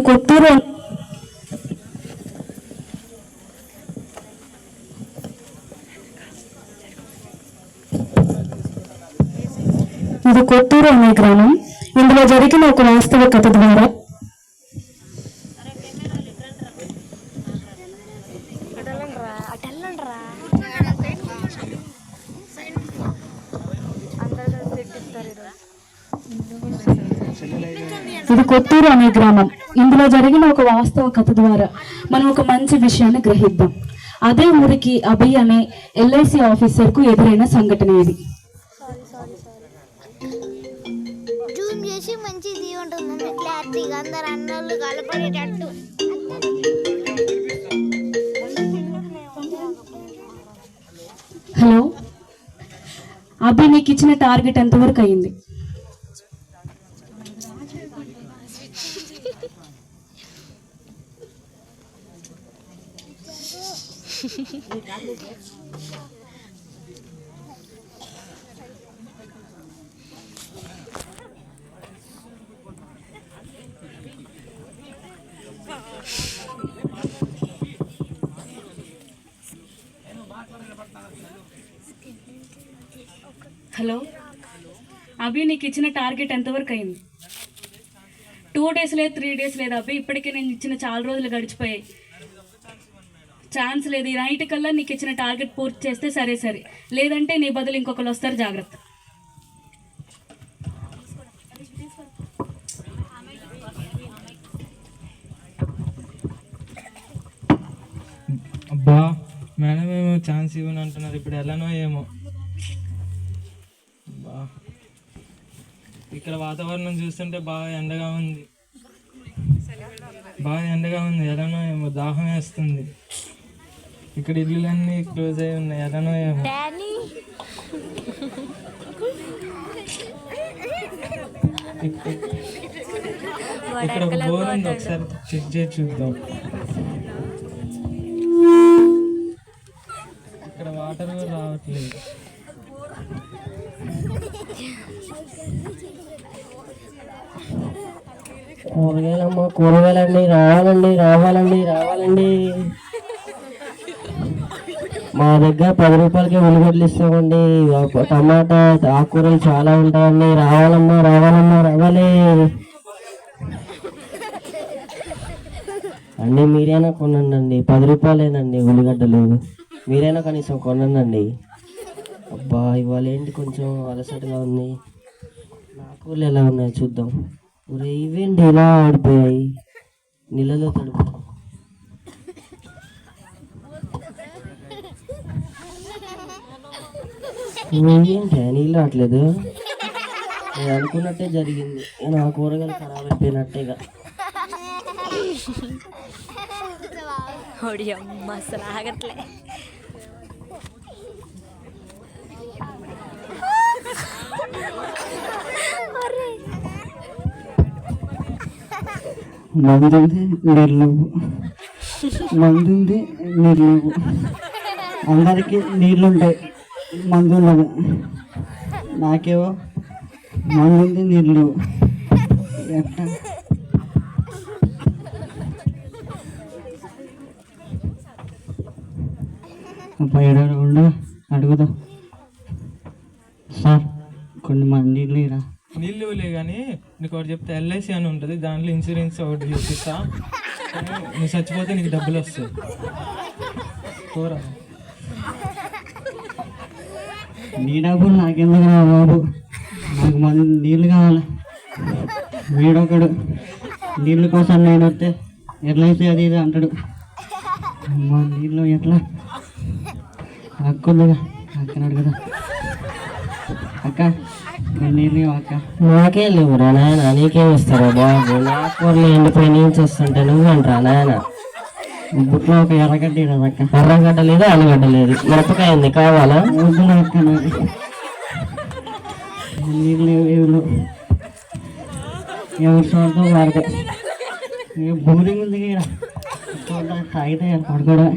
కొత్తూరు ఇది కొత్తూరు అనే గ్రామం. ఇందులో జరిగిన ఒక వాస్తవ కథ ద్వారా ఇది కొత్తూరు అనే గ్రామం. ఇందులో జరిగిన ఒక వాస్తవ కథ ద్వారా మనం ఒక మంచి విషయాన్ని గ్రహిద్దాం. అదే ఊరికి అభి అనే ఎల్ఐసి ఆఫీసర్ కు ఎదురైన సంఘటన ఇది. హలో అభి, నీకు ఇచ్చిన టార్గెట్ ఎంతవరకు అయింది? హలో అభి, నీకు ఇచ్చిన టార్గెట్ ఎంతవరకు అయింది? 2 days లేదు, 3 days లేదు అభి. ఇప్పటికే నేను ఇచ్చిన చాలా రోజులు గడిచిపోయాయి. ఛాన్స్ లేదు. ఈ నైట్ కల్లా నీకు ఇచ్చిన టార్గెట్ పూర్తి చేస్తే సరే, లేదంటే నీ బదులు ఇంకొకరు వస్తారు, జాగ్రత్త. అబ్బా, మేడం ఏమో ఛాన్స్ ఇవ్వని అంటున్నారు. ఇప్పుడు ఎలానో ఏమో. ఇక్కడ వాతావరణం చూస్తుంటే బాగా ఎండగా ఉంది. ఎలానో ఏమో, దాహం వేస్తుంది. ఇక్కడ ఇల్లులన్నీ క్లోజ్ అయి ఉన్నాయి. ఎలానో ఏమో. ఇక్కడ ఒక బోర్ ఉంది, ఒకసారి చెక్ చేసి చూద్దాం. ఇక్కడ వాటర్ కూడా రావట్లేదు. కూరగాయలమ్మా, కూరగాయలండి, రావాలండి. మా దగ్గర 10 రూపాయలకి ఉల్లిగడ్డలు ఇస్తామండి. టమాటా, ఆకుకూరలు చాలా ఉంటాయండి. రావాలి అండి. మీరైనా కొనండి, 10 రూపాయలేనండి ఉల్లిగడ్డలు. మీరైనా కనీసం కొనండి. అబ్బా, ఇవాళ ఏంటి కొంచెం అలసటగా ఉంది. ఆకుకూరలు ఎలా ఉన్నాయో చూద్దాం. ఇవేంటి ఇలా ఆడిపోయాయి, నీళ్ళలో తడుపు. ఏంటి నీళ్ళు రావట్లేదు? నేను అనుకున్నట్టే జరిగింది. నేను ఆ కూరగాయలు ఖరాబ్ అయిపోయినట్టేగా. మందుంది నీళ్ళు, అందరికీ నీళ్ళుంటాయి, మందు ఉండదు. నాకేవో మందుంది, నీళ్ళు ఎట్లా? ఉండు, అడుగుదాం. సార్, కొన్ని మంది నీళ్ళు ఇవ్వలే కానీ నీకు ఒకటి చెప్తే, ఎల్ఐసి అని ఉంటుంది, దాంట్లో ఇన్సూరెన్స్ ఒకటి చూపిస్తా. నువ్వు చచ్చిపోతే నీకు డబ్బులు వస్తాయి. కూరా నీ డబ్బులు నాకెందుకు రా బాబు, నాకు నీళ్ళు కావాలి. వీడొకడు నీళ్ళ కోసం నేను వస్తే ఎల్ఐసి అది ఇది అంటాడు. అమ్మా, నీళ్ళు ఎట్లా? అక్కుందిగా, అక్కనాడు కదా. అక్క, నీళ్ళు అక్క. నాకే లేవురా నాయన, నీకేం ఇస్తారా బాబు? నా కూరలు ఎండిపోయి నేను చేస్తుంటే నువ్వేంట్రా నాయన? బుట్లో ఒక ఎర్రగడ్డ అక్క. ఎర్రగడ్డ లేదు, అల్లగడ్డ లేదు, మిరపకాయ ఉంది, కావాలా? వద్దులే అక్క, నాకు నీళ్ళు ఎవరు చూడటం వాడితే బోరింగ్ ఉంది ఇక్కడ, తాగితే పడుకోవడం.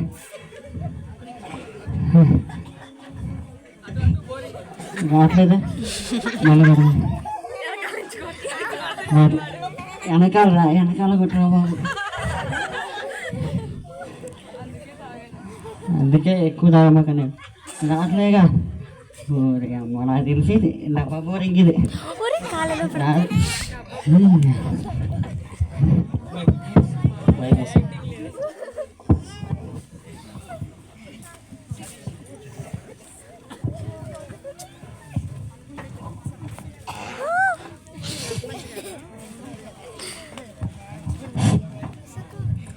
రావట్లేదా? మళ్ళీ వెనకాల కొట్టరా బాబు. అందుకే ఎక్కువ తాగమాకనే రాట్లేగా. ఓరి అమ్మ, నాకు తెలిసింది డబ్బా బోరింగ్ ఇది.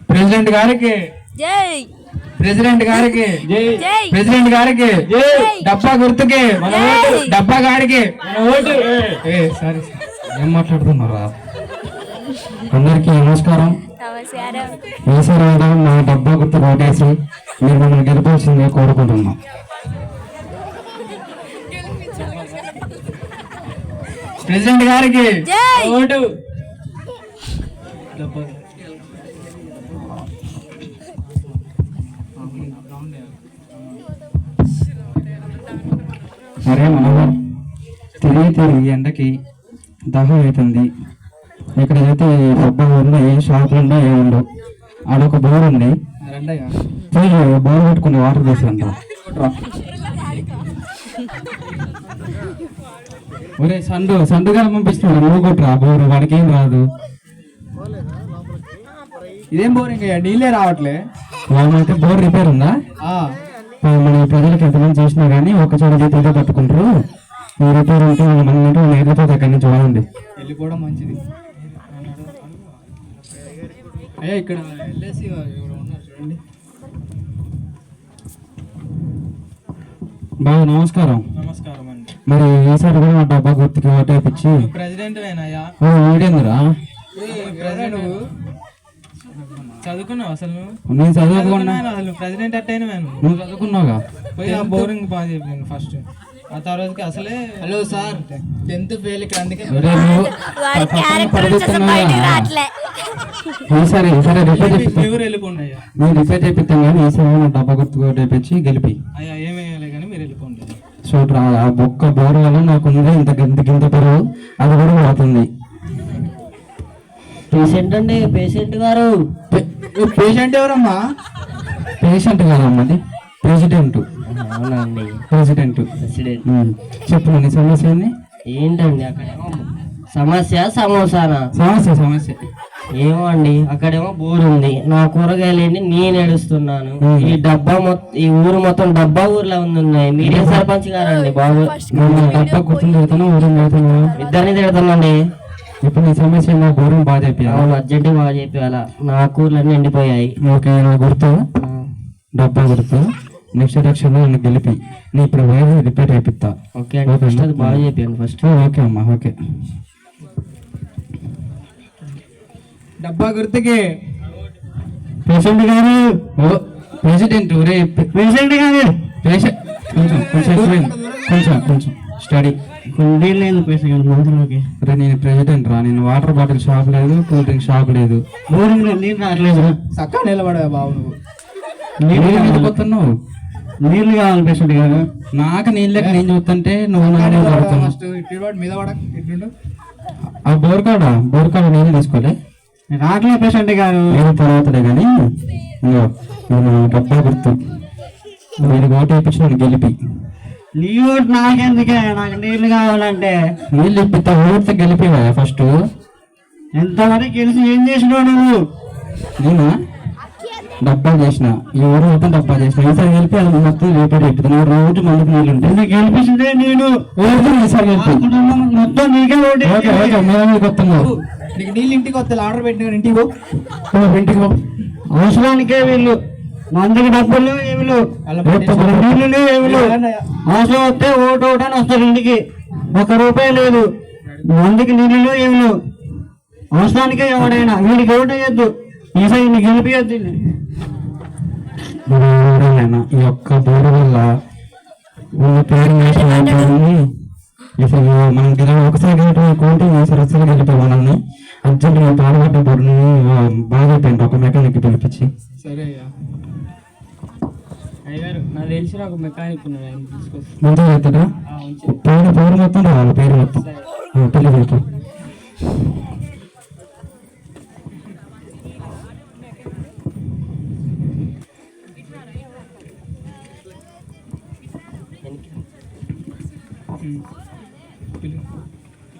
ప్రెసిడెంట్ గారికి జై ప్రెసిడెంట్ గారికి జై ప్రెసిడెంట్ గారికి డబ్బా గుర్తుకి డబ్బా గాడికి సారీ ఏం మాట్లాడుతున్నారా? అందరికీ నమస్కారం. నమస్కారం. ఈసారి మా డబ్బా గుర్తు ఓటేసి మీరు మమ్మల్ని గెలిపాల్సిందిగా కోరుకుంటున్నాం. ప్రెసిడెంట్ గారికి జై ఓటు. సరే మనోహర్, తిరిగి ఎండకి దాహం అవుతుంది. ఇక్కడ అయితే డబ్బా ఊర్లో ఏ షాపులు ఉన్నా ఏముండవు. ఆడొక బోర్ ఉంది, బోర్ పెట్టుకుని వాటర్ తీసుకుంటా. ఒరే సండుగా పంపిస్తున్నాడు, నువ్వు కొట్టురా బోరు, వాడికి ఏం రాదు. ఇదేం బోరింగ్ అయ్యా, నీళ్ళే రావట్లే. వాళ్ళైతే బోర్ రిపేర్ ఉందా? మన ప్రజలకు ఎంతమంది చేసినా కానీ ఒక చోట అయితే ఇదే పట్టుకుంటారు. ఈ రిపేర్ ఉంటే మన వెళ్ళిపోతే అక్కడి నుంచి వాడండి. వెళ్ళిపోవడం మంచిది. అయ్యా ఇక్కడ ఎల్ఐసి ఉన్నారు చూడండి. బాగా నమస్కారం. నమస్కారం అండి. మరి ఈసారి కూడా మా డబ్బా గుర్తుకి ఓటేపించి ప్రెసిడెంట్ వేనయ్యా. వీడేందురా ప్రెసిడెంట్ చదువుకున్నావు అసలు? నేను చదువుకున్నా. అసలు ప్రెసిడెంట్ అట్టయినా నేను. నువ్వు చదువుకున్నావుగా? పోయి ఆ బోరింగ్ బాగా చెప్పాను ఫస్ట్, ఆ తర్వాతకి అసలే హలో సార్ 10th ఫెయిల్ ఇక్కడ, అందుకే వాడి క్యారెక్టర్ నుంచి అసలు బయటికి రావట్లే. ఈసారి రిపేర్ చేపిస్తాం. ఎవరు వెళ్ళిపోండి అయ్యా. మేము రిపేర్ చేపిస్తాం కానీ ఈసారి మా డబ్బా గుర్తుకు ఓటేపించి గెలిపి. అయ్యా ఏమేయాలి కానీ మీరు వెళ్ళిపోండి. చూడరా, ఆ బొక్క బోరు వల్ల నాకు ఉంది ఇంత గింత పెరుగు, అది కూడా పోతుంది. పేషెంట్ అండి, పేషెంట్ గారు. పేషెంట్ ఎవరమ్మా? పేషెంట్ కాదమ్మది, ప్రెసిడెంట్. అవునండి, ప్రెసిడెంట్. చెప్పు నీ సమస్య ఏంది? ఏంటండి అక్కడేమో సమస్య సమోసానా? సమస్య ఏమో అండి, అక్కడేమో బోర్ ఉంది, నా కూరగాయలేండి నేను ఏడుస్తున్నాను. ఈ డబ్బా ఈ ఊరు మొత్తం డబ్బా ఊర్లో ఉన్నాయి. మీరే సర్పంచ్ గారండి బాబు. డబ్బా గుర్తుని తిడతాను, ఊరిని తిడతాను, ఇద్దరిని తిడుతున్నాండి. ఇప్పుడు నీ సమస్య నా బోరం బాగా చెప్పి. అవును, అర్జెంట్ బాగా చెప్పాలా, నా కూరలన్నీ ఎండిపోయాయి. ఓకే, నా గుర్తు డబ్బా గుర్తు. నెక్స్ట్ ఎలక్షన్ లో నన్ను గెలిపి నీ ఇప్పుడు వైద్య రిపేర్ అయిపోతా. ఓకే అండి, ఫస్ట్ అది బాగా చెప్పాను ఫస్ట్. ఓకే అమ్మా, ఓకే. డబ్బా గుర్తుకి పేషెంట్ గారు. ప్రెసిడెంట్. రే పేషెంట్ గారు. పేషెంట్ కొంచెం స్టడీ. లేదు పేషెంట్ మందులోకి. రే నేను ప్రెసిడెంట్ రా, నేను వాటర్ బాటిల్ షాప్ లేదు, కూల్ డ్రింక్ షాప్ లేదు, బోరింగ్ నీళ్ళు రావట్లేదు. చక్కగా నిలబడా బాబు. నీళ్ళు ఎందుకు వస్తున్నావు? నీళ్ళు కావాలి పేషెంట్ గారు. నాకు నీళ్ళకి నేను చూస్తుంటే నువ్వు మీద పడ. ఆ బోర్ కాడ నీళ్ళు తీసుకోలే. రావట్లేదు పేషెంట్ గారు. నేను తర్వాతలే కానీ నేను డబ్బా గుర్తు నేను ఓటు వేయించి నన్ను గెలిపి. నీ ఓటు నాకెందుకే, నాకు నీళ్లు కావాలంటే. నీళ్ళు ఇప్పిస్తా, ఓడితే గెలిపివా ఫస్ట్. ఎంతవరకు గెలిచి ఏం చేసినావు నువ్వు? నేనా డబ్బా చేసిన, ఈ ఊరు మొత్తం డబ్బా చేసిన. ఈసారి గెలిపి అది మొత్తం రిపేర్ అయిపోతుంది. రోజు మందికి నీళ్ళు ఉంటాయి. గెలిపించిందే నేను. ఈసారి గెలిపి మొత్తం నీకే ఓటు. ఓకే ఓకే, మేము కొత్తన్నావు. నీకు నీళ్ళు ఇంటికి వస్తే ఆర్డర్ పెట్టిన ఇంటికి పో. ఇంటికి పో. అవసరానికే వీళ్ళు, మందికి డబ్బులు ఏమి లేవు, నీళ్ళు ఏమి లేవు. అవసరం వస్తే ఓటు అని వస్తారు ఇంటికి, ₹1 లేదు. మందికి నీళ్ళు ఏమి లేవు. అవసరానికే ఎవడైనా వీడికి ఓటు వేయద్దు. ఈసారి నీకు గెలిపియద్దు. ఈ ఒక్క బోర్డు వల్ల ఉన్న పేరు నేషన్ అయిపోయింది. అసలు మనం ఒకసారి గెలిపోకుంటే ఈసారి అసలు గెలిపే మనల్ని. అర్జెంట్ పాడబడ్డ బోర్డుని బాగా అయిపోయింది ఒక మెకానిక్ పిలిపించి. సరే అయ్యారు, నాకు తెలిసిన ఒక మెకానిక్ ఉన్నాడు, ఆయన తీసుకొచ్చి మంచిగా అవుతాడా? పేరు మొత్తం రావాలి, పేరు మొత్తం పెళ్లి పెడతాం.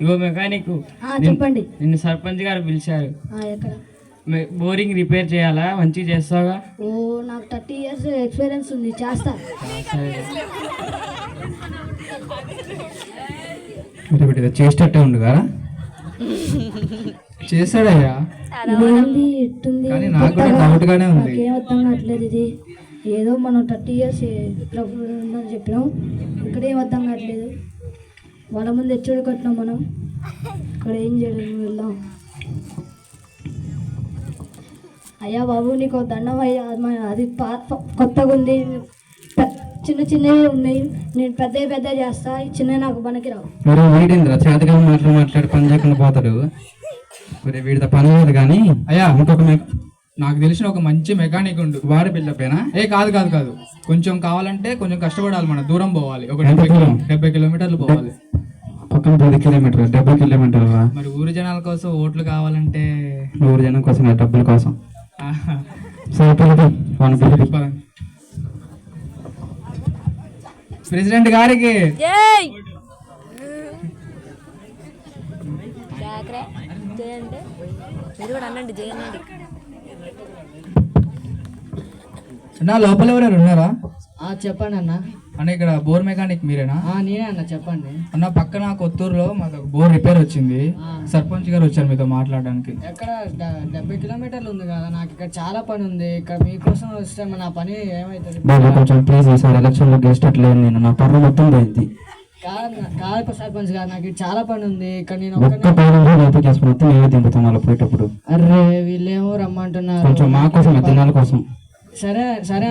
ఇగో మెకానిక్ చెప్పండి. నిన్ను సర్పంచ్ గారు పిలిచారు. ఎక్కడ? బోరింగ్ రిపేర్ చేయాలా? మంచిగా చేస్తావా? ఓ నాకు 30 years ఎక్స్పీరియన్స్ ఉంది, చేస్తా. చేసేటట్టే ఉండు కదా, చేస్తాడయ్యా. ఇదేంది ఎట్టుంది? కానీ నాకు కూడా డౌట్ గానే ఉంది. నాకేం అర్థం కావట్లేదు. ఇది ఏదో మనం 30 years ఉందని చెప్పినాం, ఇక్కడ ఏం అర్థం కావట్లేదు. వాళ్ళ ముందు హెచ్చడి కట్టినాం మనం, ఇక్కడ ఏం చేయలేదు. వెళ్దాం. అయ్యా బాబు నీకు దండం అయ్యా, అది కొత్తగా ఉంది, చిన్న చిన్నవి ఉన్నాయి, నేను పెద్ద చేస్తా, ఈ చిన్న నాకు పనికి రావు. మరి వీడింద్ర చేతగా మాట్లాడి పని చేయకుండా పోతాడు. మరి వీడితో పని లేదు. కానీ అయ్యా ఇంకొక నాకు తెలిసిన ఒక మంచి మెకానిక్ ఉండు, వాడి పిల్లపైనా. కాదు కొంచెం కావాలంటే కొంచెం కష్టపడాలి, మన దూరం పోవాలి. ఒక 70 కిలోమీటర్లు పోవాలి. పక్కన 10 కిలోమీటర్లు, 70 కిలోమీటర్లు. మరి ఊరి జనాల కోసం ఓట్లు కావాలంటే, ఊరి జనం కోసం డబ్బుల కోసం. ప్రెసిడెంట్ గారికి అన్నా, లోపల ఎవరు ఉన్నారా? చెప్పండి అన్న. అన్న ఇక్కడ బోర్ మెకానిక్ మీరేనా? నేనే అన్న, చెప్పండి అన్న. పక్కన కొత్తూరులో మాకు బోర్ రిపేర్ వచ్చింది, సర్పంచ్ గారు వచ్చారు మీతో మాట్లాడడానికి. ఎక్కడ 70 కిలోమీటర్లు ఉంది కదా, నాకు ఇక్కడ చాలా పని ఉంది. ఇక్కడ మీకోసం వస్తే నా పని ఏమైతుంది? కొంచెం ప్లీజ్, ఈసారి ఎలక్షన్ లో గెస్ట్ అట్లేదు, నేను నా పనులు మొత్తం పోయింది. కాదు సర్పంచ్ గారు, నాకు ఇక్కడ చాలా పని ఉంది. ఇక్కడ నేను ఒక్క పైన లోపలికి వేసుకుని మొత్తం నేనే దింపుతాం వాళ్ళు పోయేటప్పుడు. అరే వీళ్ళేమో రమ్మంటున్నారు, కొంచెం మా కోసం, జనాల కోసం. సరే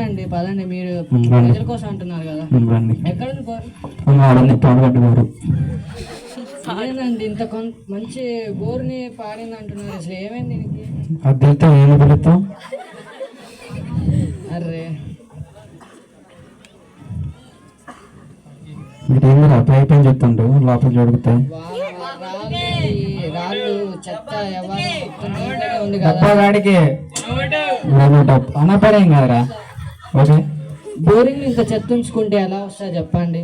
అండి, పదండి. మీరు ప్రజల కోసం అంటున్నారు కదా. ఎక్కడ పాడుగడ్డవారు అదేనండి, ఇంత మంచి బోర్ని పాడింది అంటున్నారు. అసలు ఏమైంది దీనికి? అది వెళ్తే ఏమి వెళుతాం? అరే ఏందిరా పైప్ ఏం చెప్తుండ్రు, లోపల జరుగుతాయి. రాళ్ళు చెత్త ఉంది డబ్బాగాడికి అనపడేం కదరా. ఓకే, బోరింగ్ ఇంత చెత్త ఉంచుకుంటే ఎలా వస్తా చెప్పండి?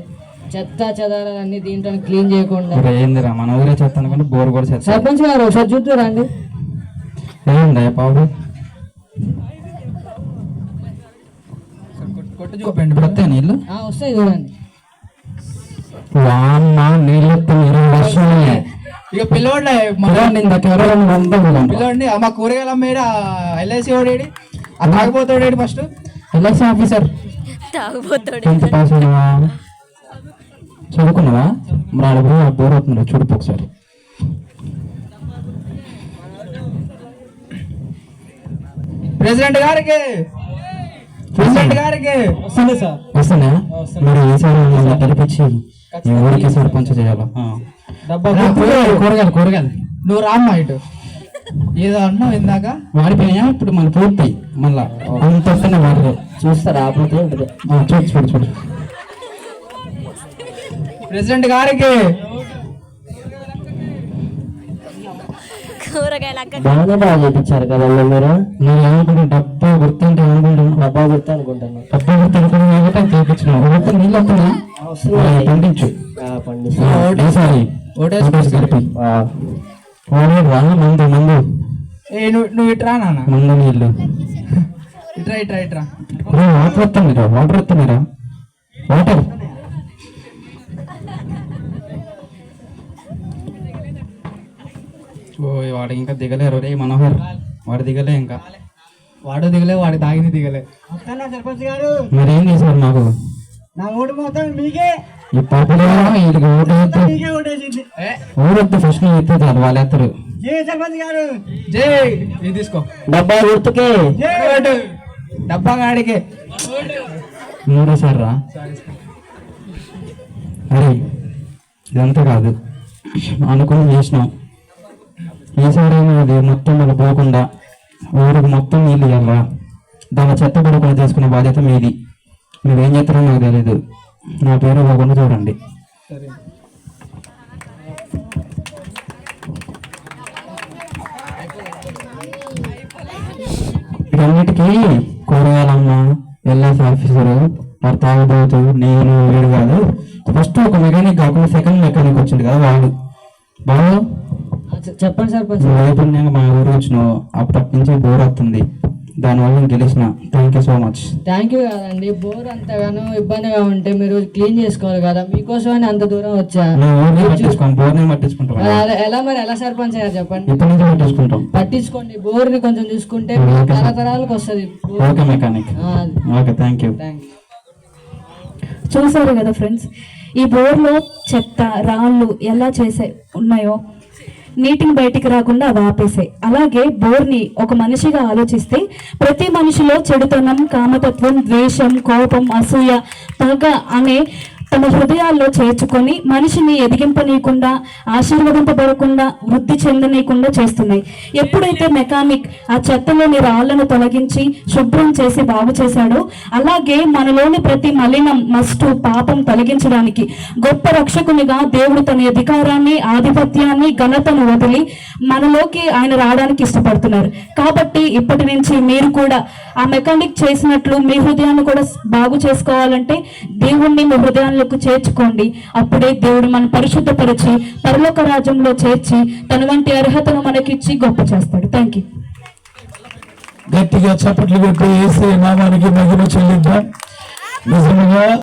చెత్త చెదారాలన్నీ దీంట్లో క్లీన్ చేయకుండా ఏందిరా, మన ఊరే చెత్త అనుకుంటే బోర్ కూడా చెత్త. సర్పంచ్ గారు ఒకసారి చూద్దారా అండి? ఏముందా పావుడు కొట్టు చూపండి. ఇప్పుడు వస్తాయి నీళ్ళు? వస్తాయి చూడండి. నీళ్ళు ఇక పిల్లవాడి పిల్లవాడిని మా కూరగాయలు అమ్మేడు. ఎల్ఐసి వాడేడి, ఆ తాగిపోతాడు ఫస్ట్. ఎల్ఐసి ఆఫీసర్ చదువుకున్నావా? మరి బోర్ అవుతుంది, చూడుపు ఒకసారి. ప్రెసిడెంట్ గారికి వస్తుంది సార్. వస్తున్నా? మరి ఈసారి గెలిపించి ఈ ఊరికి సర్పంచ్ చేయాలా? కూరగాయలు నువ్వు రామ్మా ఇటు. ఏదో అన్నావు ఇందాక, వాడిపోయా. ఇప్పుడు మన పూర్తి మళ్ళా అంత వాడితే చూస్తారా? చూడు. ప్రెసిడెంట్ గారికి బాగా చేయించారు కదండి మీరు. నేను ఏమనుకుంటా, డబ్బా గుర్తుంటే ఏమనుకుంటాను, డబ్బా గుర్తు అనుకుంటాను. డబ్బా గుర్తు అనుకున్నా చేయించిన నీళ్ళు వస్తున్నా పండించు. మందు నువ్వు ఇట్రా నాన్న, మందు నీళ్ళు ఇట్రా. వాటర్ వస్తున్నారా? వాటర్ వాడు ఇంకా దిగలేరు రే మనోహర్. వాడు దిగలే, ఇంకా వాడు దిగలే, వాడి తాగింది దిగలే. సర్పంచ్ గారు మరి ఏం చేశారు మాకు? నా ఓటు మొత్తం మీకే. ఈ పాపలో ఊరొద్దు, ఫస్ట్ ఎత్తే చాలు, వాళ్ళు ఎత్తరు. సర్పంచ్ గారు జై. ఇది తీసుకో, డబ్బా గుర్తుకే, డబ్బా గాడికి. మూడోసారి రా. అరే ఇదంతా కాదు, అనుకుని చేసినాం. ఈసారి అది మొత్తం మనకు పోకుండా ఊరికి మొత్తం నీళ్ళు ఇవ్వాలా. దాని చెత్త పడకుండా చేసుకునే బాధ్యత మీది. మీరేం చేస్తారో నాకు తెలియదు, నా పేరు పోకుండా చూడండి. ఇవన్నిటికీ కూరగాయలమ్మ, ఎల్ఐసి ఆఫీసరు, వాడు తాగుబోతు, నేను వీడు కాదు. ఫస్ట్ ఒక మెకానిక్ కాకుండా సెకండ్ మెకానిక్ వచ్చింది కదా, బాబు చెప్పండి సర్పంచ్. నైపుణ్యంగా మా ఊరు వచ్చినావు, అప్పటి నుంచి బోర్ వస్తుంది, దానివల్ల నేను గెలిచిన. Thank you so much. Thank you కాదండి, బోర్ అంతగానో ఇబ్బందిగా ఉంటే మీరు క్లీన్ చేసుకోవాలి కదా, మీకోసమని అంత దూరం వచ్చా. ఊరిని పట్టించుకోండి, బోర్ని పట్టించుకుంటాం. ఎలా సర్పంచ్ అయ్యారు చెప్పండి. ఇప్పటి నుంచి పట్టించుకుంటాం. పట్టించుకోండి, బోర్ని కొంచెం చూసుకుంటే తరతరాలకు వస్తుంది. Okay mechanic. Okay thank you. చూసారు కదా ఫ్రెండ్స్, ఈ బోర్లో చెత్త రాళ్ళు ఎలా ఉన్నాయో నీటిని బయటికి రాకుండా అవి ఆపేసాయి. అలాగే బోర్ని ఒక మనిషిగా ఆలోచిస్తే ప్రతి మనిషిలో చెడుతనం, కామతత్వం, ద్వేషం, కోపం, అసూయ, పగ అనే తమ హృదయాల్లో చేర్చుకొని మనిషిని ఎదిగింపనీయకుండా, ఆశీర్వదింపబడకుండా, వృద్ధి చెందనీయకుండా చేస్తున్నాయి. ఎప్పుడైతే మెకానిక్ ఆ చెత్తలోని రాళ్లను తొలగించి శుభ్రం చేసి బాగు చేశాడో, అలాగే మనలోని ప్రతి మలినం, మస్టు, పాపం తొలగించడానికి గొప్ప రక్షకునిగా దేవుడు తన అధికారాన్ని, ఆధిపత్యాన్ని, ఘనతను వదిలి మనలోకి ఆయన రావడానికి ఇష్టపడుతున్నారు. కాబట్టి ఇప్పటి నుంచి మీరు కూడా ఆ మెకానిక్ చేసినట్లు మీ హృదయాన్ని కూడా బాగు చేసుకోవాలంటే దేవుణ్ణి మీ హృదయాన్ని చేర్చుకోండి. అప్పుడే దేవుడు మన పరిశుద్ధపరిచి పరలోక రాజ్యంలో చేర్చి తన వంటి అర్హతను మనకిచ్చి గొప్ప చేస్తాడు. Thank you. గట్టిగా చప్పట్లు కొట్టి యేసయ్య నామానికి మహిమ చెల్లిద్దాం. నిజంగా